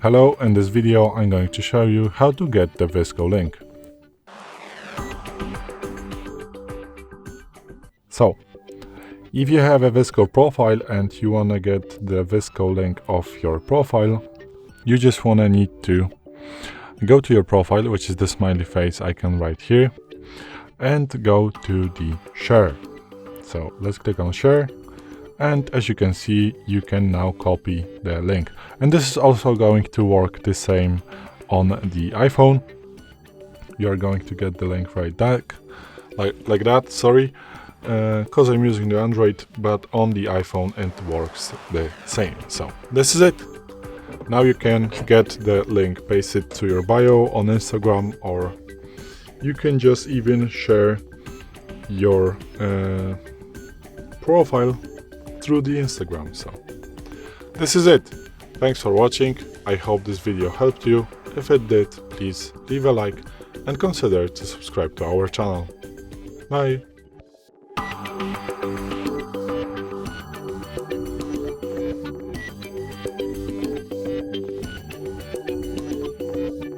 Hello, in this video I'm going to show you how to get the VSCO link. So, if you have a VSCO profile and you want to get the VSCO link of your profile, you just need to go to your profile, which is the smiley face icon right here, and go to the share. So let's click on share. And as you can see, you can now copy the link. And this is also going to work the same on the iPhone. You are going to get the link right back, like that, sorry, because I'm using the Android, but on the iPhone it works the same. So this is it. Now you can get the link, paste it to your bio on Instagram, or you can just even share your profile through the Instagram. So this is it. Thanks for watching. I hope this video helped you. If it did, please leave a like and consider to subscribe to our channel. Bye.